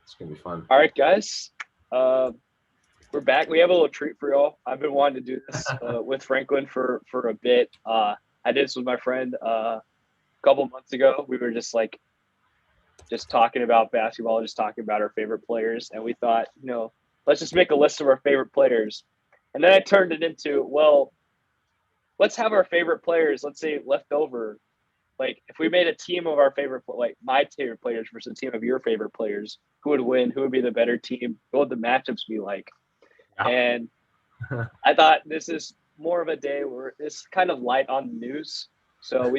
It's gonna be fun. All right, guys. We're back. We have a little treat for y'all. I've been wanting to do this with Franklin for a bit. I did this with my friend a couple months ago. We were just talking about basketball, just talking about our favorite players, and we thought, let's just make a list of our favorite players. And then I turned it into, well, let's have our favorite players, let's say, left over. Like, if we made a team of our favorite, like my favorite players versus a team of your favorite players, who would win? Who would be the better team? What would the matchups be like? Yeah. And I thought this is more of a day where it's kind of light on the news. So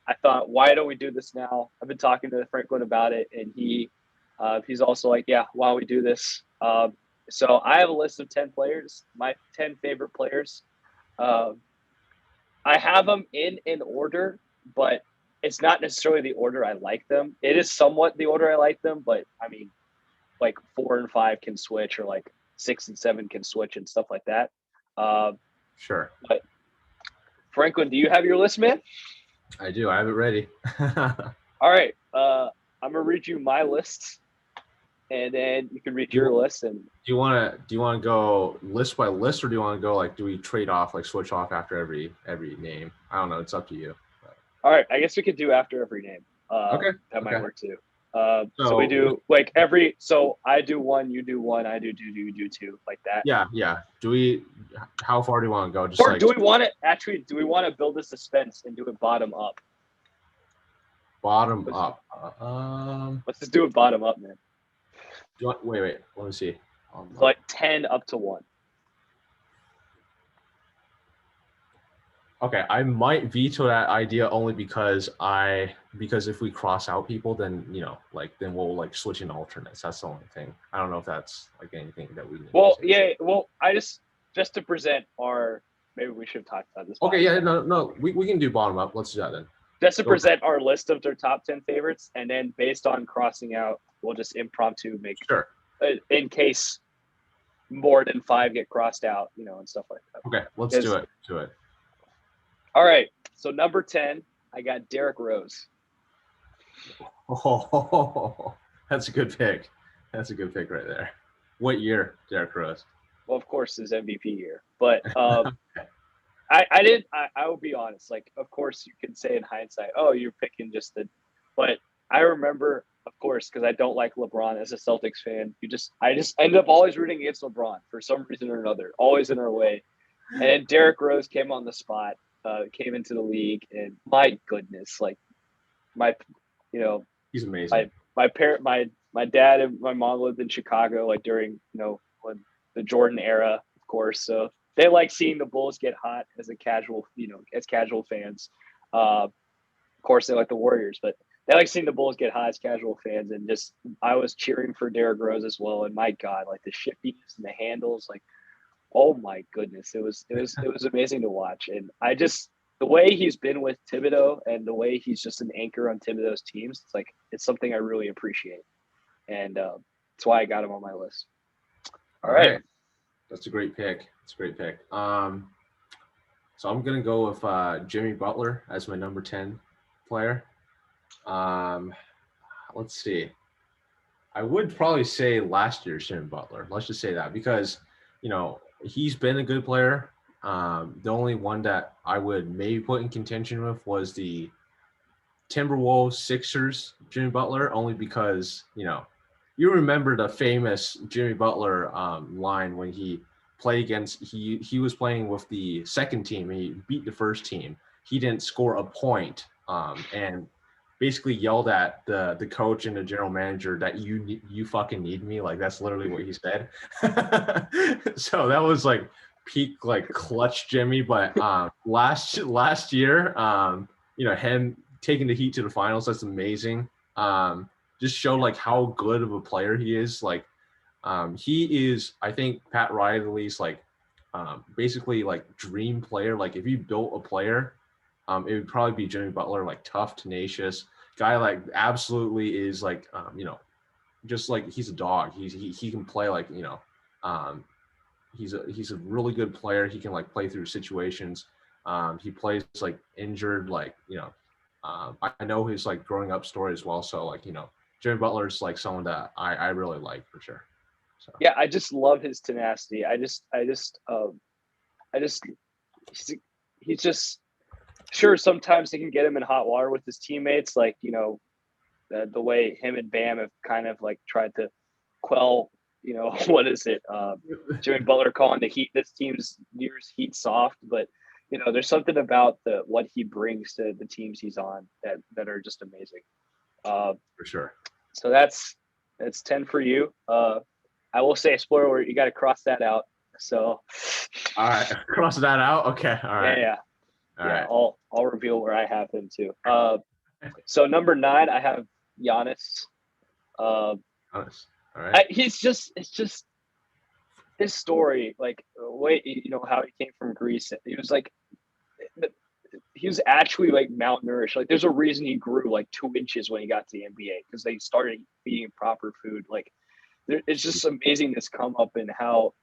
I thought, why don't we do this now? I've been talking to Franklin about it, and he's also like, yeah, why don't we do this? So I have a list of 10 players, my 10 favorite players. I have them in an order, but it's not necessarily the order I like them. It is somewhat the order I like them, but I mean, like 4 and 5 can switch, or like 6 and 7 can switch and stuff like that. Sure. But Franklin, do you have your list, man? I do. I have it ready. All right. I'm gonna read you my list, and then you can read your list. And do you want to go list by list, or do you want to go do we trade off, like switch off after every name? I don't know. It's up to you. All right. I guess we could do after every name. Okay. That might work too. So we do like every. So I do one, you do one, I do two, you do two, like that. Yeah. How far do you want to go? Or do we want to build a suspense and do it bottom up? Bottom up. Let's just do it bottom up, man. Wait. Let me see. So like 10 up to 1. Okay, I might veto that idea only because if we cross out people, then then we'll switch in alternates. That's the only thing. I don't know if that's anything that we need. Well, yeah. Well, I just to present maybe we should talk about this. Okay, yeah, no, we can do bottom up. Let's do that then. Just to present our list of their top 10 favorites, and then based on crossing out, we'll just impromptu make sure in case more than 5 get crossed out, and stuff like that. Okay, let's do it. Do it. All right. So number 10, I got Derrick Rose. Oh, that's a good pick. That's a good pick right there. What year, Derrick Rose? Well, of course, his MVP year. But I will be honest. Like, of course, you can say in hindsight, oh, you're picking just but I remember, of course, because I don't like LeBron as a Celtics fan. I just ended up always rooting against LeBron for some reason or another, always in our way. And then Derrick Rose came on the spot. Came into the league, and my goodness, he's amazing. My dad and my mom lived in Chicago, during when the Jordan era, of course. So they like seeing the Bulls get hot as casual fans. Of course, they like the Warriors, but they like seeing the Bulls get hot as casual fans. And I was cheering for Derrick Rose as well. And my God, the shiftiness and the handles, oh my goodness, it was amazing to watch. And the way he's been with Thibodeau and the way he's just an anchor on Thibodeau's teams, it's something I really appreciate. And that's why I got him on my list. All right. That's a great pick. So I'm gonna go with Jimmy Butler as my number 10 player. Let's see. I would probably say last year's Jimmy Butler. Let's just say that because he's been a good player. The only one that I would maybe put in contention with was the Timberwolves Sixers Jimmy Butler, only because you remember the famous Jimmy Butler line when he played against he was playing with the second team and he beat the first team. He didn't score a point and basically yelled at the coach and the general manager that you fucking need me. That's literally what he said. So that was peak clutch Jimmy. But last year, him taking the Heat to the finals, that's amazing. Just showed how good of a player he is. He is, I think, Pat Riley's basically dream player. If you built a player, it would probably be Jimmy Butler, tough, tenacious guy, absolutely is just he's a dog. He can play he's a really good player. He can play through situations. He plays injured, I know his growing up story as well. So Jimmy Butler's like someone that I really like for sure. So Yeah, I just love his tenacity. He's, he's just sure sometimes he can get him in hot water with his teammates, like the way him and Bam have kind of like tried to quell, what is it? Jimmy Butler calling the Heat this team's year's Heat soft, but there's something about what he brings to the teams he's on that are just amazing. for sure. So that's 10 for you. I will say, spoiler alert, you got to cross that out. So, all right, cross that out. Okay, all right. Yeah. All right. I'll reveal where I have him too. So number 9, I have Giannis. All right. It's just his story, like how he came from Greece. He was actually like malnourished. Like there's a reason he grew like 2 inches when he got to the NBA because they started eating proper food. Like it's just amazing this come up and how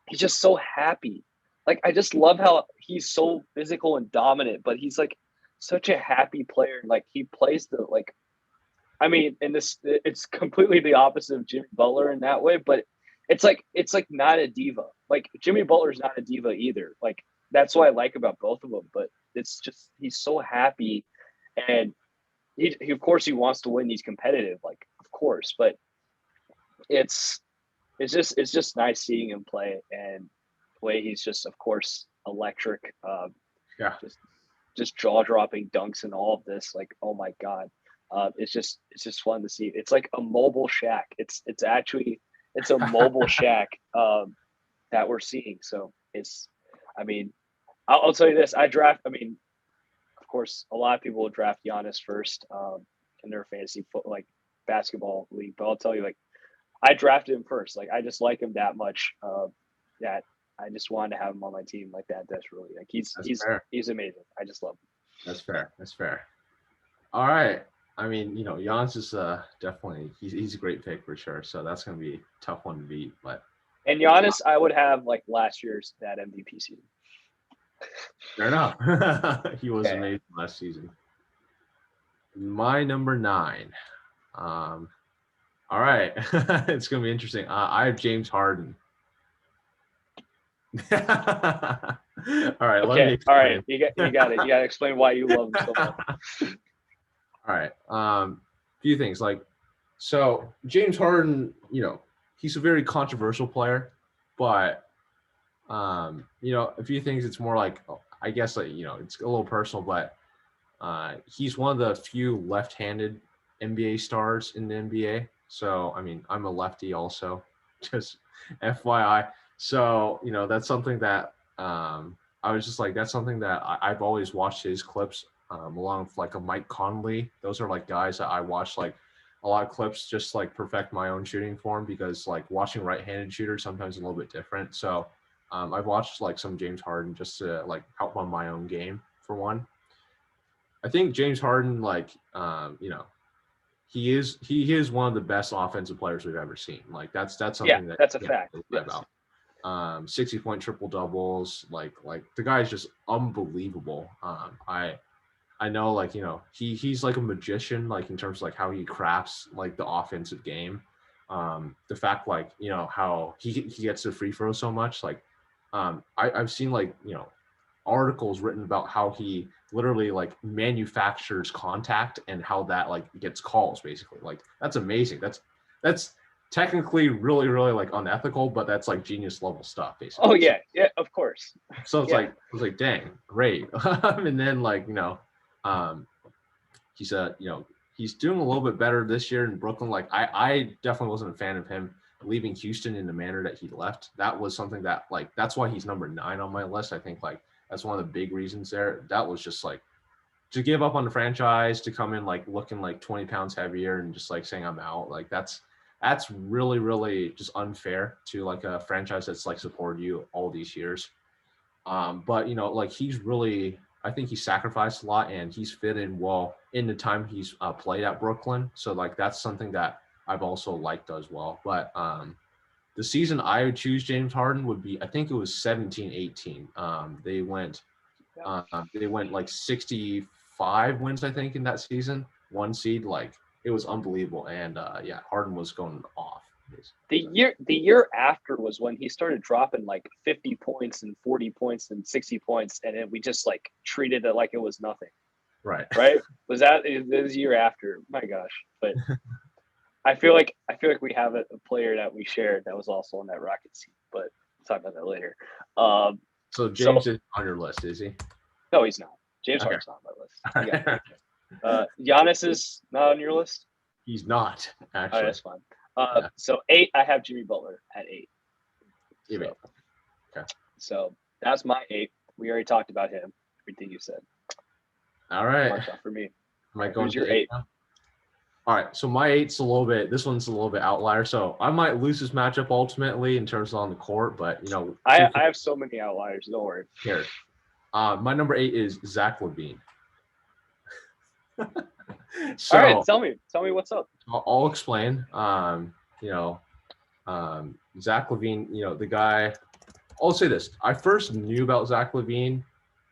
he's just so happy. Like I just love how he's so physical and dominant, but he's like such a happy player. Like he plays it's completely the opposite of Jimmy Butler in that way, but it's like not a diva. Like Jimmy Butler's not a diva either. Like that's what I like about both of them. But it's just he's so happy, and he of course he wants to win. He's competitive, like of course, but it's just nice seeing him play, and the way he's just of course electric. Just jaw dropping dunks and all of this. Like oh my god. It's just fun to see. It's like a mobile shack. It's a mobile shack that we're seeing. So I'll tell you this. Of course, a lot of people will draft Giannis first in their fantasy basketball league. But I'll tell you, like, I drafted him first. Like, I just like him that much that I just wanted to have him on my team like that. That's really like he's amazing. I just love him. That's fair. All right. I mean, Giannis is definitely he's a great pick for sure. So that's going to be a tough one to beat. And Giannis, I would have like last year's that MVP season. Fair enough. He was amazing last season. My number 9. All right, it's going to be interesting. I have James Harden. All right. Okay. Let me all right. You got it. You got to explain why you love him so much. All right. Few things so James Harden, he's a very controversial player, but a few things. It's more like I guess it's a little personal, but he's one of the few left-handed NBA stars in the NBA. So I mean, I'm a lefty also, just FYI. So that's something that I was just like that's something that I've always watched his clips. Along with like a Mike Conley. Those are like guys that I watch like a lot of clips just like perfect my own shooting form because like watching right-handed shooters sometimes is a little bit different. So I've watched like some James Harden just to like help on my own game for one. I think James Harden he is one of the best offensive players we've ever seen. Like that's something that's a fact. Yes. About. 60-point triple doubles, like the guy is just unbelievable. I know, he's like a magician, like in terms of like how he crafts like the offensive game. The fact how he gets the free throw so much, I've seen articles written about how he literally like manufactures contact and how that like gets calls basically. Like that's amazing. That's technically really, really like unethical, but that's like genius level stuff basically. Oh yeah, of course. So it's I was like, dang, great. And then he's doing a little bit better this year in Brooklyn. Like I definitely wasn't a fan of him leaving Houston in the manner that he left. That was something that that's why he's number 9 on my list. I think that's one of the big reasons there. That was just to give up on the franchise, to come in looking 20 pounds heavier and just saying I'm out. Like that's really, really just unfair to a franchise that's supported you all these years. But he's really, I think he sacrificed a lot and he's fit in well in the time he's played at Brooklyn. So that's something that I've also liked as well. But the season I would choose James Harden would be, I think it was 17-18. They went 65 wins, I think, in that season. 1 seed. it was unbelievable. And Harden was going off. The year after was when he started dropping like 50 points and 40 points and 60 points, and then we just like treated it like it was nothing. Right. Was that the year after? My gosh. But I feel like we have a player that we shared that was also on that Rockets team, but we'll talk about that later. So James is on your list, is he? No, he's not. James Harden's not on my list. Giannis is not on your list? He's not, actually. Oh, that's fine. So 8, I have Jimmy Butler at 8. So, okay. So that's my 8. We already talked about him. Everything you said. All right. Mark off for me. Am I going to your 8? Now? All right. So my 8's this one's a little bit outlier. So I might lose this matchup ultimately in terms of on the court, but I have so many outliers. Don't worry. Here. My number 8 is Zach Levine. So, all right, tell me what's up. I'll explain. Zach Levine, the guy. I'll say this: I first knew about Zach Levine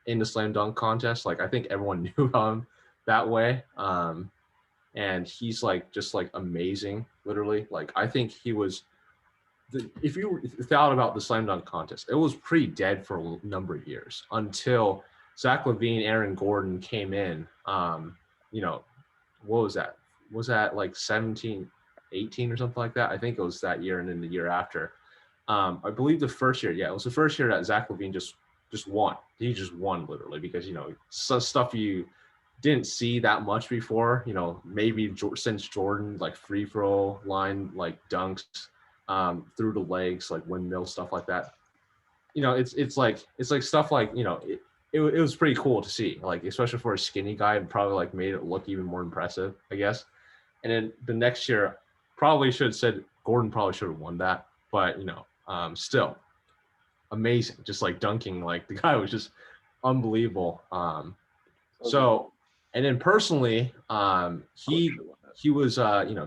in the slam dunk contest. Like I think everyone knew about him that way. And he's just amazing, literally. Like I think he was. If you thought about the slam dunk contest, it was pretty dead for a number of years until Zach Levine, Aaron Gordon came in. What was that? Was that like 17, 18 or something like that? I think it was that year and then the year after. I believe the first year, it was the first year that Zach Levine just won. He just won literally because, some stuff you didn't see that much before, maybe since Jordan, like free throw line, like dunks through the legs, like windmill, stuff like that. It's like stuff like, it was pretty cool to see, like, especially for a skinny guy, and probably like made it look even more impressive, I guess. And then the next year, probably should have said Gordon probably should have won that, but still amazing, just like dunking, like the guy was just unbelievable. So, and then personally, he was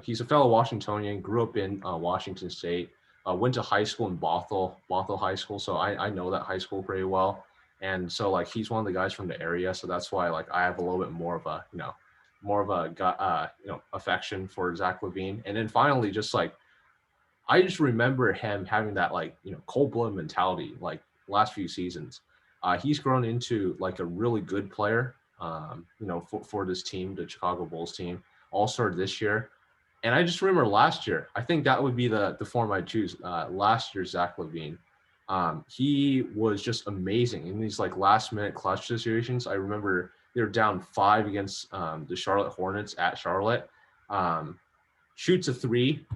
he's a fellow Washingtonian, grew up in Washington State, went to high school in Bothell High School, so I know that high school pretty well. And so like he's one of the guys from the area, so that's why like I have a little bit more of a affection for Zach Levine. And then finally, just like I just remember him having that cold-blooded mentality like last few seasons. He's grown into like a really good player, for this team, the Chicago Bulls team, all-star this year. And I just remember last year, I think that would be the form I'd choose. Last year, Zach Levine. He was just amazing in these like last minute clutch situations. I remember they were down 5 against the Charlotte Hornets at Charlotte, shoots a 3,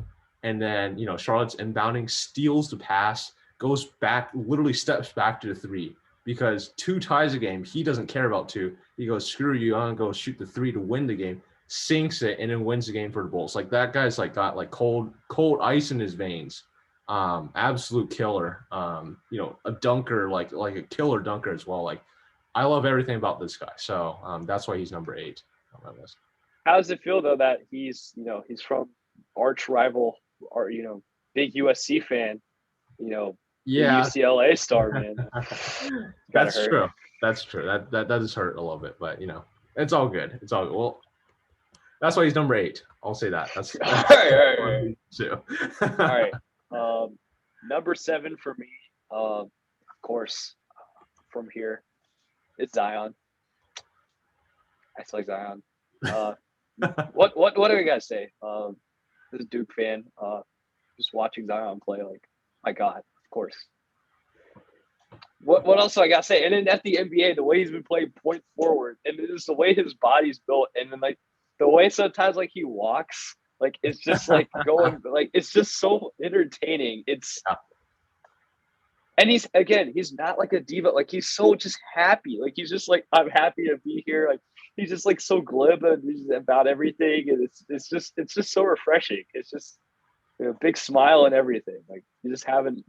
and then Charlotte's inbounding, steals the pass, goes back, literally steps back to the 3 because 2 ties a game. He doesn't care about 2. He goes, screw you, I'm gonna go shoot the 3 to win the game, sinks it, and then wins the game for the Bulls. Like that guy's like got like cold ice in his veins. Absolute killer. A dunker, like a killer dunker as well. Like I love everything about this guy. So that's why he's number 8 on my list. How does it feel though that he's from arch rival or big USC fan, UCLA star, man? That's true. That's true. That does hurt a little bit, but it's all good. It's all good. Well, that's why he's number 8. I'll say that. That's all right. All right. Number 7 for me, of course, from here, it's Zion. I like Zion. What do you guys say? This is Duke fan. Just watching Zion play, like, my God, of course. What else do I gotta say? And then at the NBA, the way he's been playing point forward, and just the way his body's built, and then like the way sometimes like he walks. Like, it's just like going, like, it's just so entertaining. And he's not like a diva. Like, he's so just happy. Like, he's just like, I'm happy to be here. Like, he's just like so glib and about everything. And it's just so refreshing. It's just big smile and everything. Like, he's having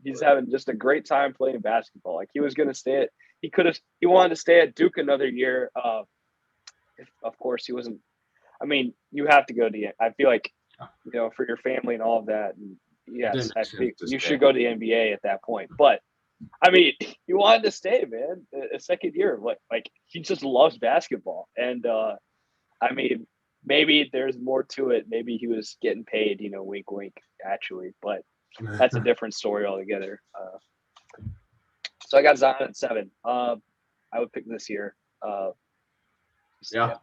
just a great time playing basketball. Like, he wanted to stay at Duke another year. If, of course, he wasn't. I mean, you have to go to. I feel like, for your family and all of that. And yes, I think you should go to the NBA at that point. But I mean, he wanted to stay, man. A second year, like he just loves basketball, and I mean, maybe there's more to it. Maybe he was getting paid, wink, wink, actually. But that's a different story altogether. So I got Zion at 7. I would pick this year. Yeah.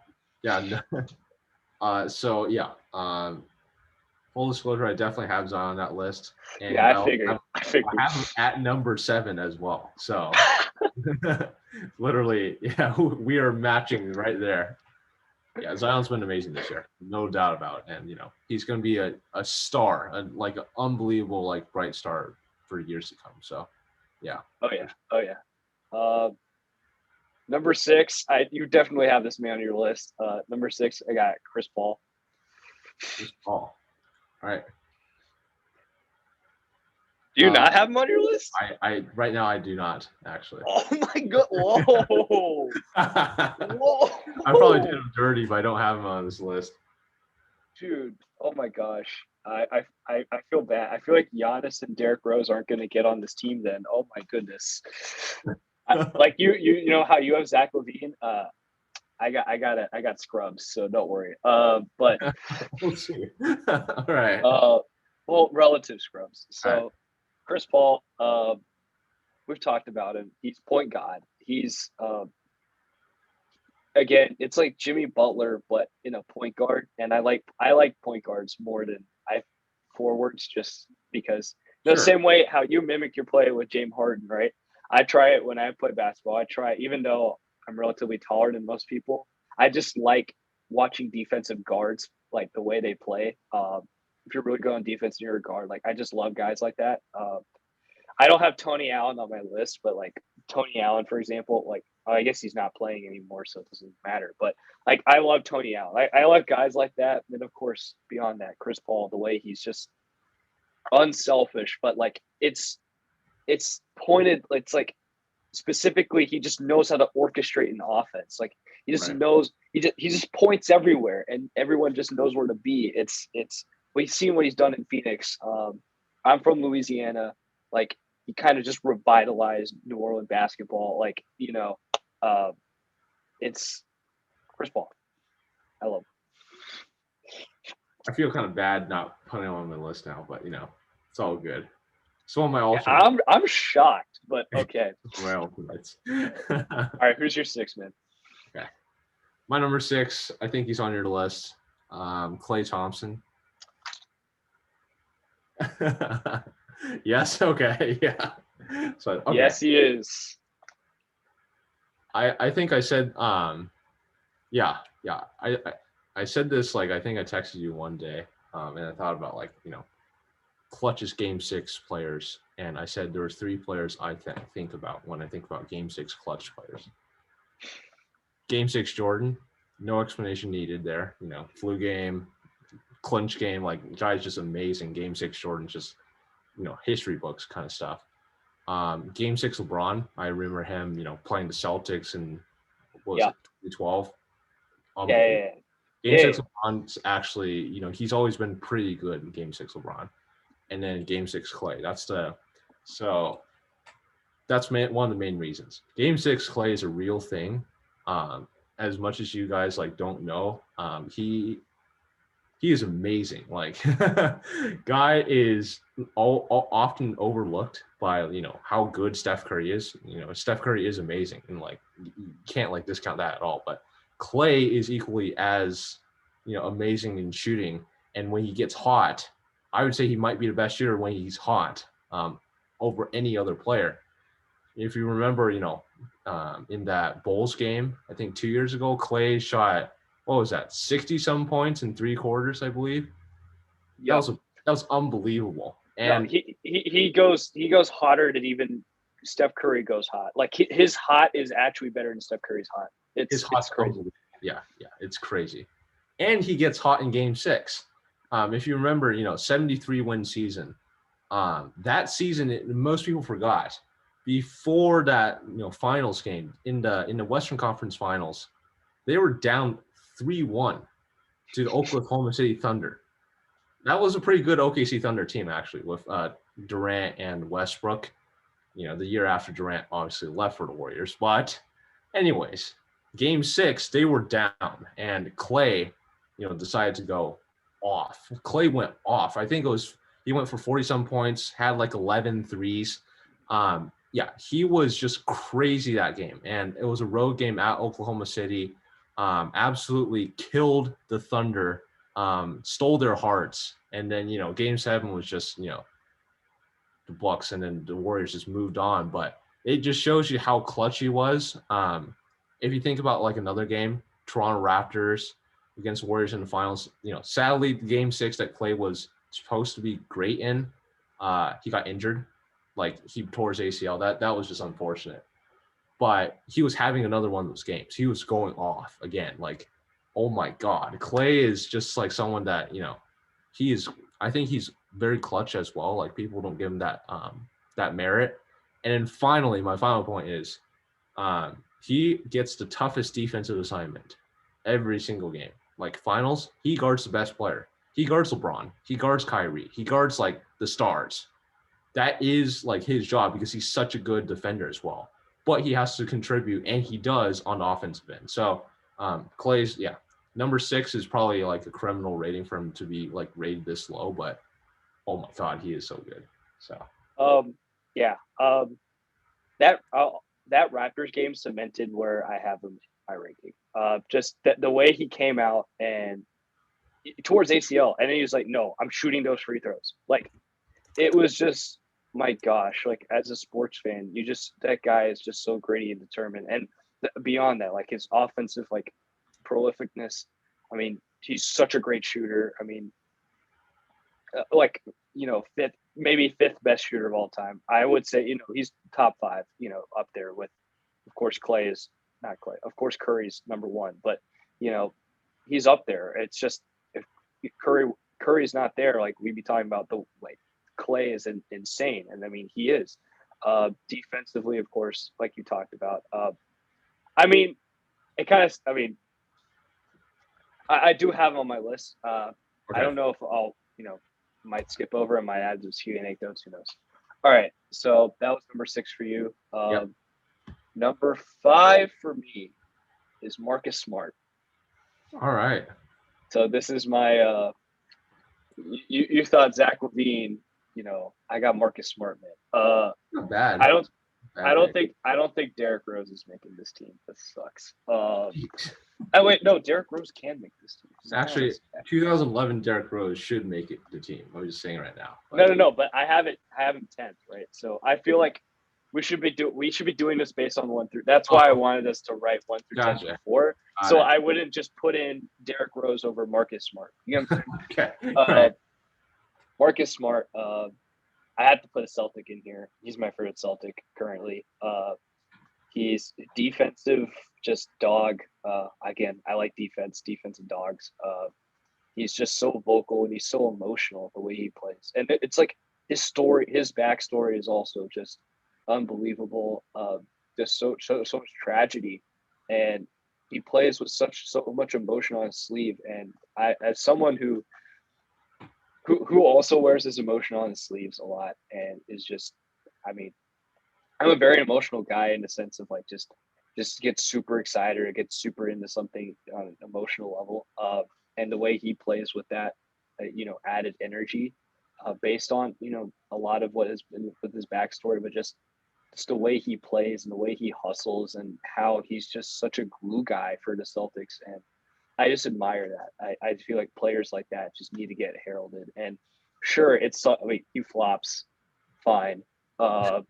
So yeah. Full disclosure, I definitely have Zion on that list. And Yeah, I figured. I have him at number 7 as well. So literally, yeah, we are matching right there. Yeah, Zion's been amazing this year, no doubt about it. And he's going to be a star, like an unbelievable, like bright star for years to come. So, yeah. Oh yeah. Number 6, you definitely have this man on your list. Number 6, I got Chris Paul. Chris Paul. All right. Do you not have him on your list? I right now I do not actually. Oh my god! Whoa! Whoa! I probably did him dirty, but I don't have him on this list. Dude, oh my gosh! I feel bad. I feel like Giannis and Derrick Rose aren't going to get on this team. Then, oh my goodness! Like you know how you have Zach Levine. I got scrubs, so don't worry. But we'll see. All right. Well, relative scrubs. So, right. Chris Paul, we've talked about him. He's point guard. He's again, it's like Jimmy Butler, but in a point guard. And I like point guards more than forwards, just because the same way how you mimic your play with James Harden, right? I try it when I play basketball. I try, even though I'm relatively taller than most people, I just like watching defensive guards, like the way they play. If you're really good on defense and you're a guard, like I just love guys like that. I don't have Tony Allen on my list, but like Tony Allen, for example, like I guess he's not playing anymore, so it doesn't matter. But like I love Tony Allen. I like guys like that. And of course, beyond that, Chris Paul, the way he's just unselfish, but like it's pointed. It's like specifically he just knows how to orchestrate an offense. Like he just knows he just points everywhere, and everyone just knows where to be. It's we've seen what he's done in Phoenix. I'm from Louisiana. Like he kind of just revitalized New Orleans basketball. Like it's Chris Paul. I love him. I feel kind of bad not putting him on my list now, but it's all good. So on my alternate. I'm shocked, but okay. My alternates. All right, who's your 6, man? Okay, my number 6. I think he's on your list. Klay Thompson. Yes. Okay. Yeah. So okay. Yes, he is. I think I said yeah. I said this, like, I think I texted you one day, and I thought about, like, clutchest Game 6 players, and I said there was 3 players I think about when I think about Game 6 clutch players. Game 6 Jordan, no explanation needed there. Flu game, clinch game, like, guy's just amazing. Game 6 Jordan, just history books kind of stuff. Game 6 LeBron, I remember him, playing the Celtics in 2012. Yeah. Game 6 LeBron's actually, he's always been pretty good in Game 6 LeBron. And then Game 6 Klay. That's one of the main reasons. Game 6 Klay is a real thing. As much as you guys don't know, he is amazing. Like, guy is often overlooked by how good Steph Curry is. Steph Curry is amazing, and you can't discount that at all. But Klay is equally as amazing in shooting, and when he gets hot, I would say he might be the best shooter when he's hot over any other player. If you remember, in that Bulls game, I think 2 years ago, Klay shot, what was that, 60-some points in 3 quarters, I believe. Yep. That was unbelievable. And he goes hotter than even Steph Curry goes hot. Like his hot is actually better than Steph Curry's hot. It's crazy. Yeah, it's crazy. And he gets hot in Game 6. If you remember, 73-win season. That season, most people forgot. Before that, finals game in the Western Conference Finals, they were down 3-1 to the Oklahoma City Thunder. That was a pretty good OKC Thunder team, actually, with Durant and Westbrook. The year after Durant obviously left for the Warriors. But anyways, Game 6, they were down, and Klay decided to go off. Clay went off. I think he went for 40-some points, had like 11 threes. Yeah, he was just crazy that game. And it was a road game at Oklahoma City. Absolutely killed the Thunder, stole their hearts. And then, game 7 was just, the Bucks, and then the Warriors just moved on. But it just shows you how clutch he was. If you think about like another game, Toronto Raptors against Warriors in the finals, sadly, game 6 that Clay was supposed to be great in, he got injured. Like he tore his ACL. That was just unfortunate. But he was having another one of those games. He was going off again. Like, oh my God. Clay is just like someone that, I think he's very clutch as well. Like people don't give him that merit. And then finally, my final point is he gets the toughest defensive assignment every single game. Like finals, he guards the best player. He guards LeBron. He guards Kyrie. He guards like the stars. That is like his job because he's such a good defender as well. But he has to contribute, and he does on the offensive end. So Clay's, number 6 is probably like a criminal rating for him to be like rated this low. But oh my God, he is so good. So that Raptors game cemented where I have him in my ranking. Just the way he came out and towards ACL, and then he was like, "No, I'm shooting those free throws." Like it was just, my gosh, like as a sports fan, that guy is just so gritty and determined. And beyond that, like his offensive like prolificness. I mean, he's such a great shooter. I mean, fifth best shooter of all time. I would say, he's top 5, up there with, of course, Clay is not Clay. Of course, Curry's number 1, but he's up there. It's just if Curry's not there, like we'd be talking about Clay is insane, and I mean he is. Defensively, of course, like you talked about. I mean, it kind of. I mean, I do have him on my list. Okay. I don't know if I'll, might skip over and might add those few anecdotes. Who knows? All right, so that was number 6 for you. Yep. Number 5 for me is Marcus Smart. All right. So this is my. You thought Zach Levine. I got Marcus Smart, man. Not bad. I don't think Derrick Rose is making this team. This sucks. Wait, no, Derrick Rose can make this team. Actually, 2011 Derrick Rose should make it the team. I'm just saying right now. No, but I have him 10th, right? So I feel like we should be doing this based on 1 through. That's why I wanted us to write 1 through 10 before, so I wouldn't just put in Derrick Rose over Marcus Smart. You know what I'm saying? Okay. Right. Marcus Smart. I had to put a Celtic in here. He's my favorite Celtic currently. He's defensive, just dog. Again, I like defensive dogs. He's just so vocal and he's so emotional the way he plays. And it's like his backstory is also just unbelievable. Just so much tragedy. And he plays with so much emotion on his sleeve. And I, as someone who also wears his emotion on his sleeves a lot and is just, I mean, I'm a very emotional guy in the sense of like just gets super excited or gets super into something on an emotional level. And the way he plays with that, added energy, based on, a lot of what has been with his backstory, but just the way he plays and the way he hustles and how he's just such a glue guy for the Celtics. And I just admire that. I feel like players like that just need to get heralded. And sure, he flops, fine. We'll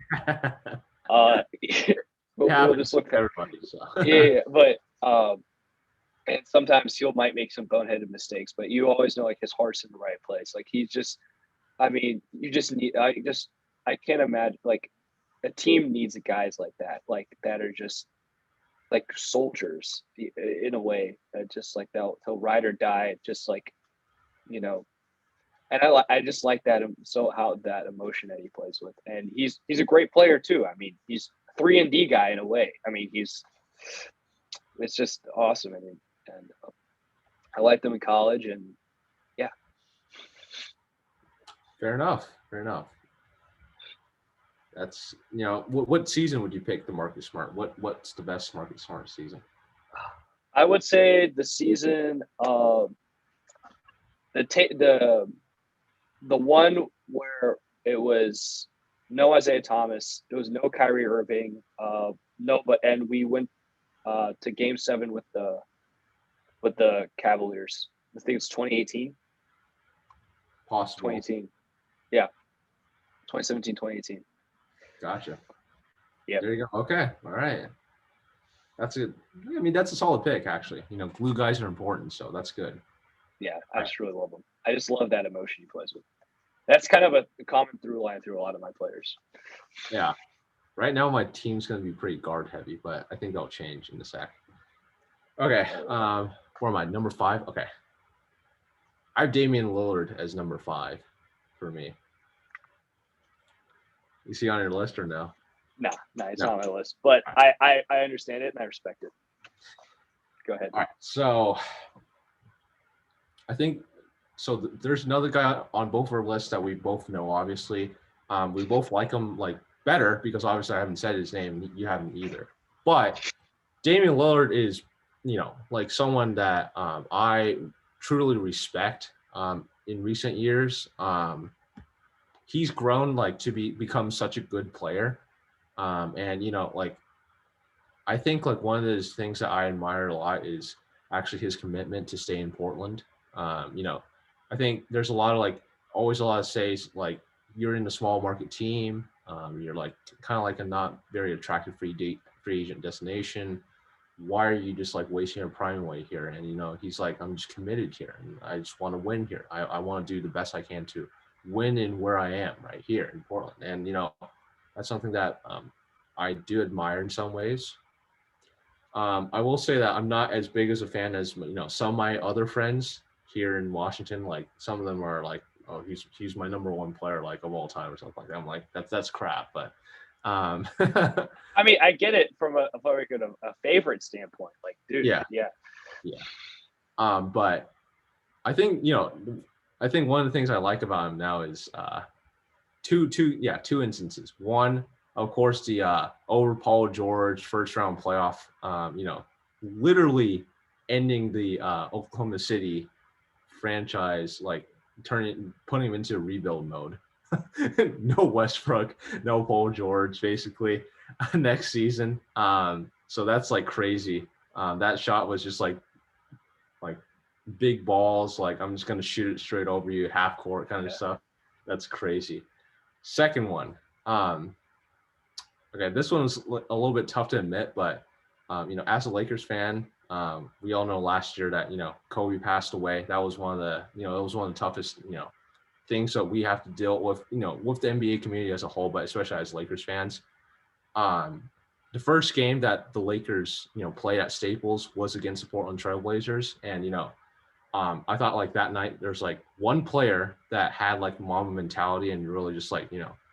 just look at everybody. So. Yeah, but and sometimes he might make some boneheaded mistakes, but you always know like his heart's in the right place. Like he's just, I mean, you just need. I can't imagine like a team needs guys like that are just like soldiers in a way, just like they'll ride or die, just like, and I just like that. So how that emotion that he plays with, and he's a great player too. I mean, he's 3-and-D guy in a way. I mean, it's just awesome. I mean, and I liked him in college, and yeah. Fair enough. That's, what season would you pick the Marcus Smart? What's the best Marcus Smart season? I would say the season the one where it was no Isaiah Thomas, it was no Kyrie Irving, and we went to Game 7 with the Cavaliers. I think it's 2018. Possible. 2018. Yeah. 2017, 2018. Gotcha. Yeah. There you go. Okay. All right. That's a solid pick, actually. Glue guys are important, so that's good. Yeah, I just really love him. I just love that emotion he plays with. That's kind of a common through line through a lot of my players. Yeah. Right now, my team's going to be pretty guard heavy, but I think that'll change in a sec. Okay. Where am I? Number 5? Okay. I have Damian Lillard as number 5 for me. You see on your list or no? No, it's not on my list. But I understand it and I respect it. Go ahead. All right. So I think there's another guy on both our lists that we both know, obviously. We both like him better because obviously I haven't said his name. You haven't either. But Damian Lillard is, someone that I truly respect in recent years. He's grown to become such a good player. And I think one of those things that I admire a lot is actually his commitment to stay in Portland. I think there's a lot of always a lot of says you're in a small market team. You're kind of a not very attractive free agent destination. Why are you just wasting your prime away here? And he's I'm just committed here, and I just want to win here. I want to do the best I can to win in where I am right here in Portland. And that's something that I do admire in some ways. I will say that I'm not as big as a fan as some of my other friends here in Washington. Some of them are oh, he's my number 1 player of all time or something like that. I'm like that's crap. But I mean, I get it from a very good a favorite standpoint. Dude, yeah. But I think one of the things I like about him now is two instances. One, of course, the over Paul George first round playoff, literally ending the Oklahoma City franchise, putting him into rebuild mode. No Westbrook, no Paul George, basically next season. So that's crazy. That shot was just like big balls. I'm just gonna shoot it straight over you, half court kind of stuff. That's crazy. Second one. Okay, this one's a little bit tough to admit, but as a Lakers fan, we all know last year that Kobe passed away. That was one of the it was one of the toughest things that we have to deal with with the NBA community as a whole, but especially as Lakers fans. The first game that the Lakers played at Staples was against the Portland Trail Blazers, and I thought that night there's one player that had Mamba mentality and really just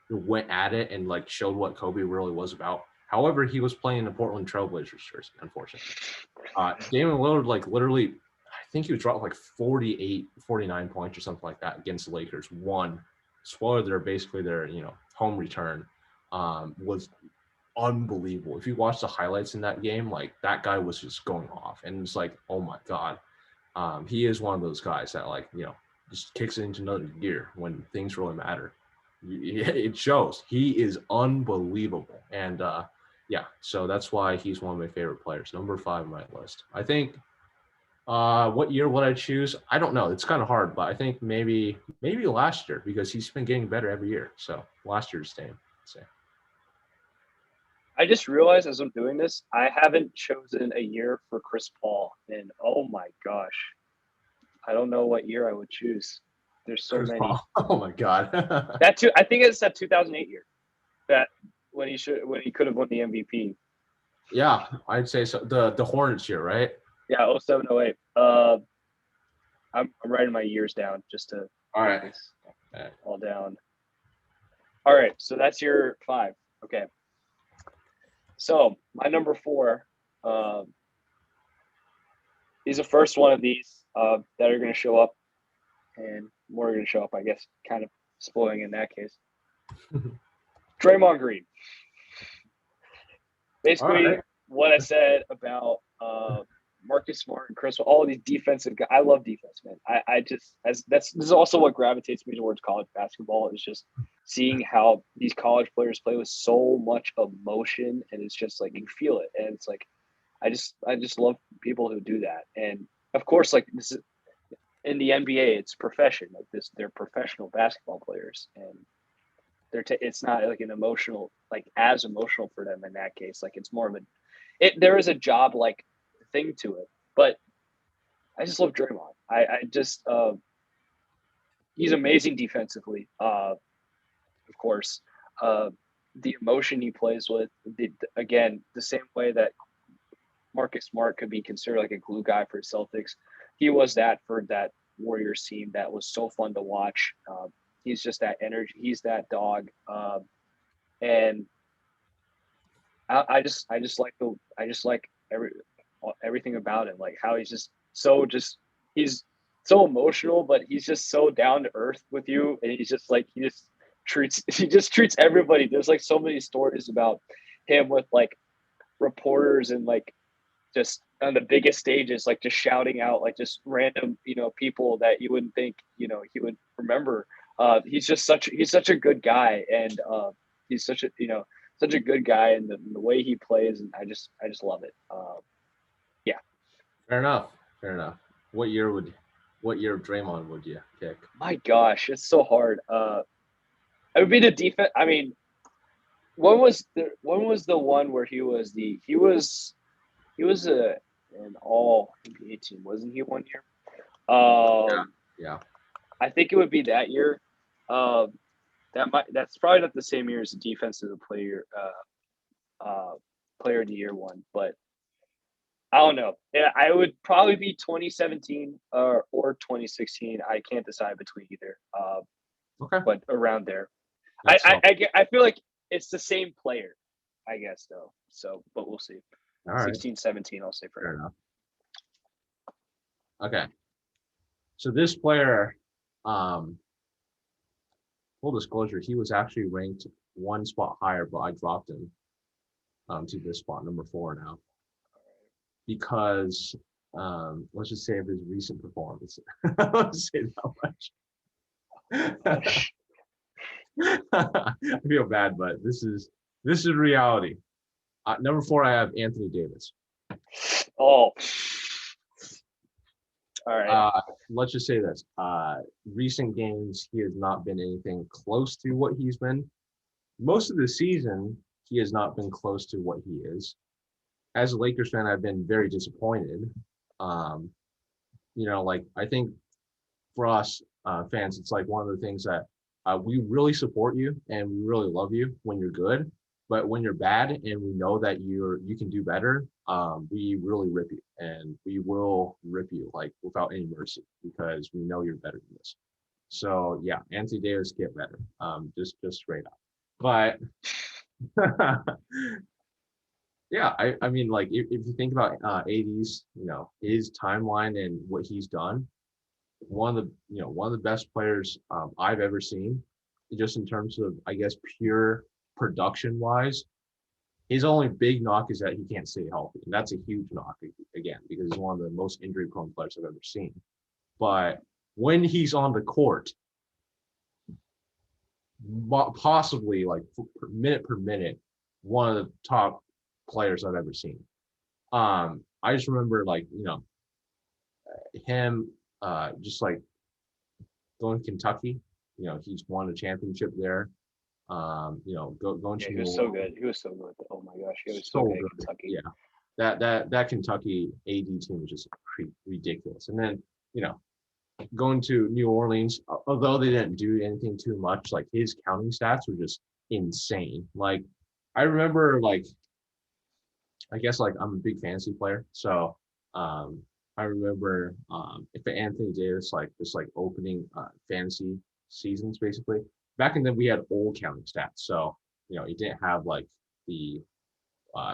went at it and showed what Kobe really was about. However, he was playing the Portland Trail Blazers jersey, unfortunately. Damian Lillard literally, I think he was dropped 48, 49 points or something like that against the Lakers. One spoiler, they're basically their home return was unbelievable. If you watch the highlights in that game, that guy was just going off, and it's oh my god. He is one of those guys that just kicks it into another gear when things really matter. It shows. He is unbelievable. And so that's why he's one of my favorite players. Number 5 on my list. I think what year would I choose? I don't know. It's kind of hard, but I think maybe last year, because he's been getting better every year. So last year's team, I'd say. I just realized as I'm doing this, I haven't chosen a year for Chris Paul. And oh my gosh, I don't know what year I would choose. There's so Chris many. Paul. Oh my god. I think it's that 2008 year, that when he could have won the MVP. Yeah, I'd say so. The Hornets year, right? Yeah, 07, 08. I'm writing my years down just to write this all down. All right, so that's your 5. Okay. So my number 4 is the first one of these that are going to show up, and more are going to show up, I guess, kind of spoiling in that case. Draymond Green. Basically, what I said about Marcus Smart and Chris, all these defensive guys. I love defense, man. This is also what gravitates me towards college basketball is just seeing how these college players play with so much emotion, and it's just like you feel it, and it's like I just love people who do that, and of course, like this is in the NBA, it's profession. Like this, they're professional basketball players, and it's not like an emotional, like as emotional for them in that case. Like it's more of there is a job like thing to it, but I just love Draymond. I just he's amazing defensively. Of course, the emotion he plays with. Again, the same way that Marcus Smart could be considered like a glue guy for Celtics, he was that for that Warriors team. That was so fun to watch. He's just that energy. He's that dog, and I just like everything about him. Like how he's he's so emotional, but he's just so down to earth with you, and he's just like he just treats everybody. There's like so many stories about him with like reporters and like just on the biggest stages, like just shouting out like just random people that you wouldn't think he would remember. He's such a good guy, and he's such a good guy, and the way he plays, and I just love it. Yeah. Fair enough. What year of Draymond would you pick? My gosh, it's so hard. It would be the defense. I mean, when was the one where he was an all NBA team, wasn't he, one year? Yeah. I think it would be that year. That's probably not the same year as the defensive player player of the year one, but I don't know. Yeah, I would probably be 2017 or 2016. I can't decide between either. Okay. But around there, I feel like it's the same player, I guess though. So, but we'll see. All right. 16, 17, I'll say fair enough. Okay. So this player, full disclosure, he was actually ranked one spot higher, but I dropped him to this spot, number 4 now, because let's just say of his recent performance. Let's say that much. I feel bad, but this is reality. Number 4, I have Anthony Davis. Oh. All right. Let's just say this. Recent games, he has not been anything close to what he's been. Most of the season, he has not been close to what he is. As a Lakers fan, I've been very disappointed. Like I think for us fans, it's like one of the things that we really support you and we really love you when you're good. But when you're bad and we know that you can do better, we really rip you, and we will rip you like without any mercy because we know you're better than this. So yeah, Anthony Davis, get better, just straight up. But yeah, I mean, like if you think about AD's, his timeline and what he's done, one of the best players I've ever seen, just in terms of, I guess, pure production wise. His only big knock is that he can't stay healthy, and that's a huge knock again because he's one of the most injury prone players I've ever seen. But when he's on the court, possibly like minute per minute, one of the top players I've ever seen. I just remember like him just like going to Kentucky. He's won a championship there. Going to he was so good. He was so good. Oh my gosh, he was so good at Kentucky. Yeah, that Kentucky AD team was just ridiculous. And then going to New Orleans, although they didn't do anything too much, like his counting stats were just insane. Like I remember, like I guess like I'm a big fantasy player, so I remember if Anthony Davis like just like opening fantasy seasons basically. Back in then we had old counting stats, so he didn't have like the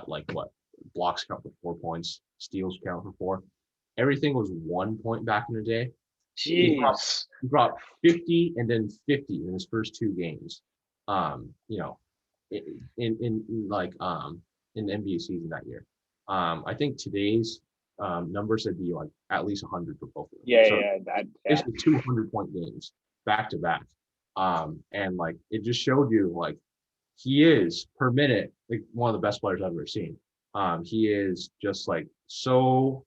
like what blocks count for 4 points, steals count for 4. Everything was 1 point back in the day. Jeez. He brought 50 and then 50 in his first 2 games. In the NBA season that year. I think today's numbers, it'd be like at least 100 for both of them. Yeah, So yeah. basically 200-point games back to back. And like it just showed you like he is per minute like one of the best players I've ever seen. He is just like so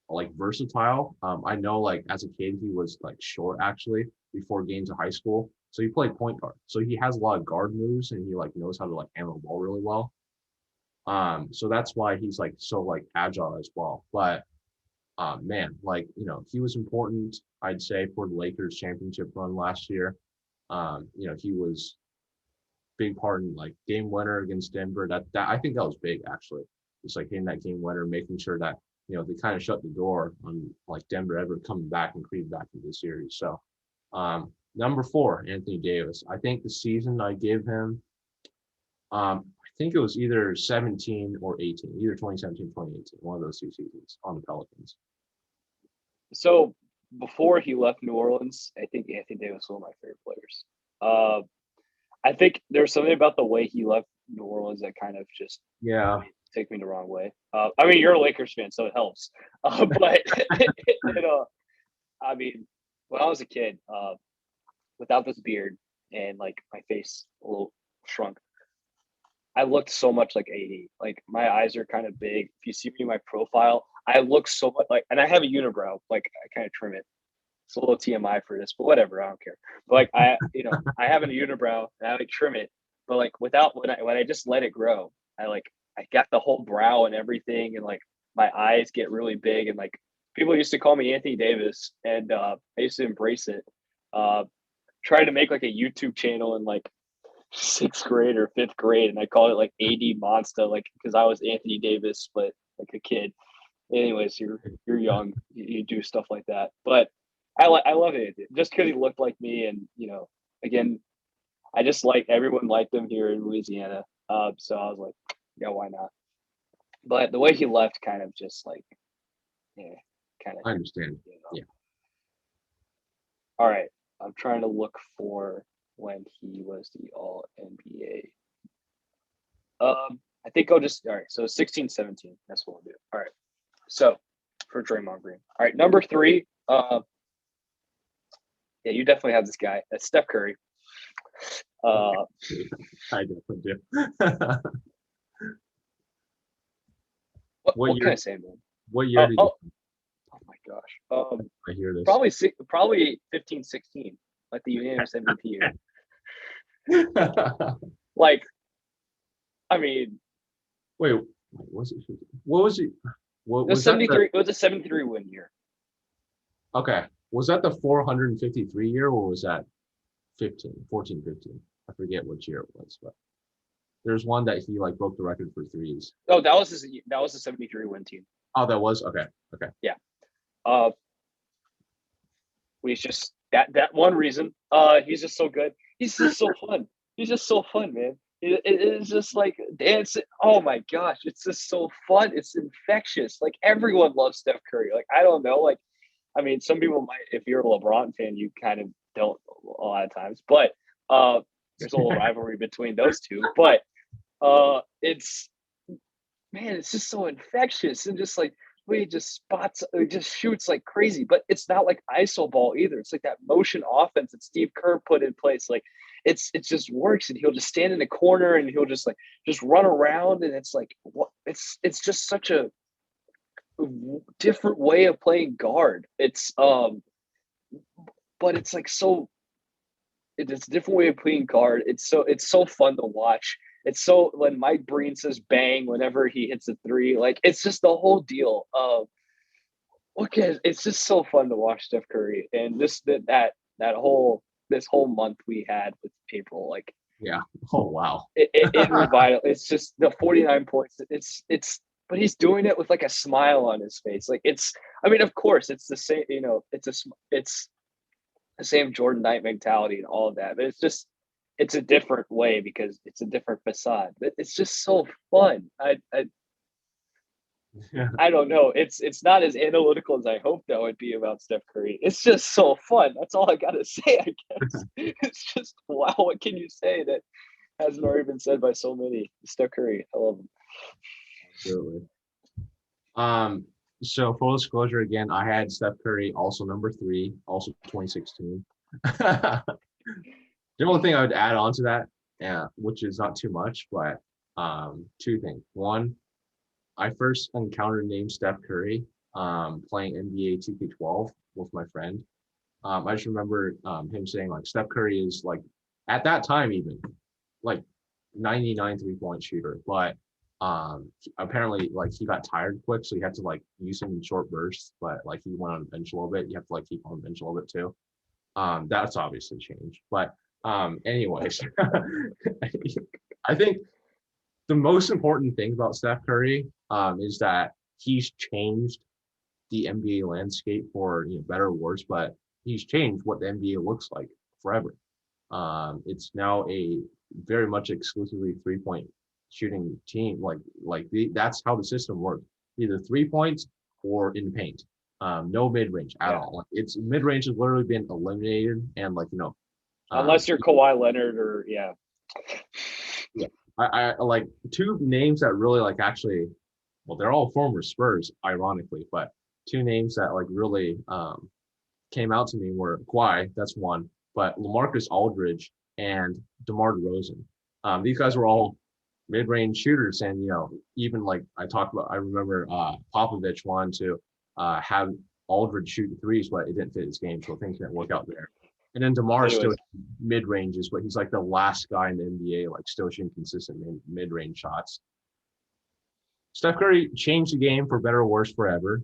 like versatile. I know like as a kid he was like short actually before games of high school. So he played point guard. So he has a lot of guard moves and he like knows how to like handle the ball really well. So that's why he's like so like agile as well. But man, like he was important, I'd say, for the Lakers championship run last year. He was big part in like game winner against Denver. That I think that was big actually. Just like hitting that game winner, making sure that they kind of shut the door on like Denver ever coming back and creeping back into the series. So number 4, Anthony Davis. I think the season I give him, I think it was either 17 or 18, either 2017, 2018, one of those 2 seasons on the Pelicans. So before he left New Orleans, I think Anthony Davis was one of my favorite players. I think there's something about the way he left New Orleans that kind of just take me the wrong way. I mean, you're a Lakers fan, so it helps. But I mean, when I was a kid, without this beard and like my face a little shrunk, I looked so much like AD. Like my eyes are kind of big. If you see me in my profile, I look so much like, and I have a unibrow. Like I kind of trim it. It's a little TMI for this, but whatever. I don't care. But like I have a unibrow and I like trim it. But like when I just let it grow, I got the whole brow and everything, and like my eyes get really big, and like people used to call me Anthony Davis, and I used to embrace it. Tried to make like a YouTube channel in like 6th grade or 5th grade, and I called it like AD Monster, like because I was Anthony Davis, but like a kid. Anyways, you're young, you do stuff like that, but I love it just because he looked like me, and again, I just like everyone liked him here in Louisiana, so I was like, yeah, why not? But the way he left, kind of just like, yeah, kind of. I understand. Yeah. All right, I'm trying to look for when he was the All NBA. I think I'll just all right. So 16, 17. That's what we'll do. All right. So for Draymond Green. All right, number 3. Yeah, you definitely have this guy. That's Steph Curry. I definitely do. What can I say, man? What year did you? Oh my gosh. I hear this. Probably 15, 16, like the unanimous MVP year. Like, I mean, wait, was it? What was it? What was 73? It was a 73 win year. Okay, was that the 453 year, or was that 14, 15? I forget which year it was, but there's one that he like broke the record for threes. Oh, that was the 73 win team. Oh, that was okay. Yeah. He's just that one reason. He's just so good. He's just so fun. He's just so fun, man. It's just like dancing. Oh my gosh, it's just so fun. It's infectious. Like everyone loves Steph Curry. Like I don't know. Like I mean, some people might. If you're a LeBron fan, you kind of don't a lot of times. But there's a little rivalry between those two. But it's just so infectious, and just like he just spots, he just shoots like crazy. But it's not like iso ball either. It's like that motion offense that Steve Kerr put in place. Like it just works, and he'll just stand in the corner and he'll just run around, and it's like what it's just such a different way of playing guard. It's but it's like so it's a different way of playing guard. It's so fun to watch. It's so when Mike Breen says bang whenever he hits a 3, like it's just the whole deal of okay, it's just so fun to watch Steph Curry, and this whole month we had with April, like yeah. Oh wow. It revital. It's just the 49 points. It's but he's doing it with like a smile on his face. Like I mean, of course, it's the same. It's the same Jordan Knight mentality and all of that, but it's a different way because it's a different facade. But it's just so fun. I don't know. It's not as analytical as I hoped that would be about Steph Curry. It's just so fun. That's all I gotta say, I guess. It's just wow. What can you say that hasn't already been said by so many? Steph Curry, I love him. Absolutely. So full disclosure again, I had Steph Curry also number 3, also 2016. The only thing I would add on to that, yeah, which is not too much, but two things. One, I first encountered name Steph Curry playing NBA 2K12 with my friend. I just remember him saying like Steph Curry is like at that time even like 99 3-point shooter, but apparently like he got tired quick, so you had to like use him in short bursts. But like he went on the bench a little bit. You have to like keep on the bench a little bit too. That's obviously changed, but anyways, I think the most important thing about Steph Curry is that he's changed the NBA landscape for better or worse, but he's changed what the NBA looks like forever. It's now a very much exclusively 3-point shooting team. That's how the system works. Either 3 points or in the paint. No mid range at all. Like, it's mid range has literally been eliminated, and unless you're Kawhi Leonard or yeah. I like two names that really like actually, well, they're all former Spurs, ironically, but two names that like really came out to me were Kawhi, that's one, but LaMarcus Aldridge and DeMar DeRozan. These guys were all mid-range shooters, and even like I remember Popovich wanted to have Aldridge shoot threes, but it didn't fit his game, so things didn't work out there. And then DeMar still mid-ranges, but he's like the last guy in the NBA like still shooting consistent mid-range shots. Steph Curry changed the game for better or worse forever.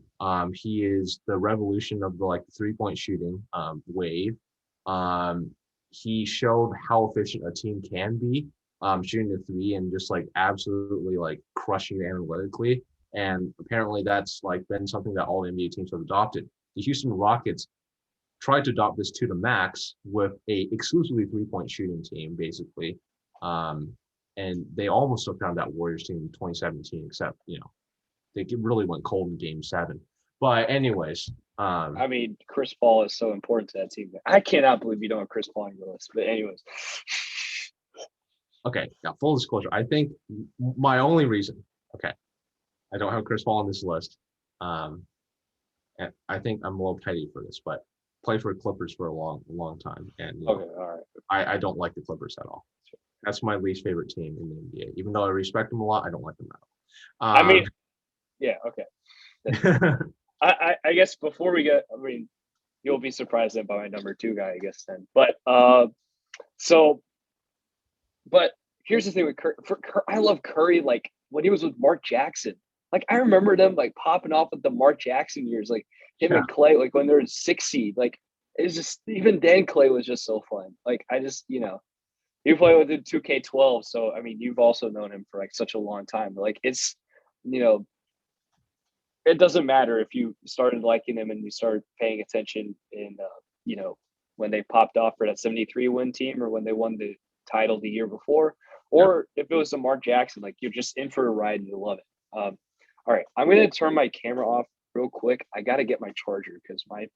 He is the revolution of the 3-point shooting wave. He showed how efficient a team can be shooting the three and just like absolutely like crushing it analytically. And apparently that's like been something that all NBA teams have adopted. The Houston Rockets tried to adopt this to the max with a exclusively 3-point shooting team, basically. And they almost took down that Warriors team in 2017, except, they really went cold in game 7. But anyways. I mean, Chris Paul is so important to that team. I cannot believe you don't have Chris Paul on your list. But anyways. Okay, now full disclosure. I think my only reason, I don't have Chris Paul on this list. And I think I'm a little petty for this, but played for Clippers for a long time. And all right. I don't like the Clippers at all. That's my least favorite team in the NBA. Even though I respect them a lot, I don't like them at all. I mean, yeah, okay. I guess before we get, you'll be surprised by my number 2 guy, I guess then. But but here's the thing with Curry. I love Curry like when he was with Mark Jackson. Like I remember them like popping off with the Mark Jackson years, like him and Clay, like when they were 6 seed. Like it's just even then Clay was just so fun. Like I just you play with him 2K12, so I mean you've also known him for like such a long time. Like it's it doesn't matter if you started liking him and you started paying attention in when they popped off for that 73 win team or when they won the title the year before, or if it was the Mark Jackson, like you're just in for a ride and you love it. All right, I'm gonna turn my camera off real quick. I gotta get my charger because my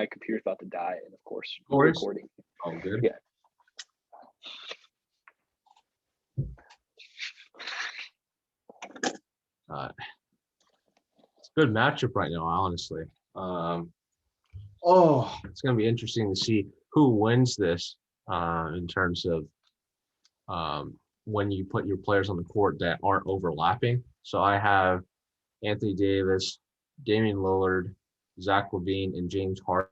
computer's about to die, and of course recording. Oh, good. Yeah. It's a good matchup right now, honestly. It's gonna be interesting to see who wins this in terms of when you put your players on the court that aren't overlapping. So I have Anthony Davis, Damian Lillard, Zach Levine, and James Harden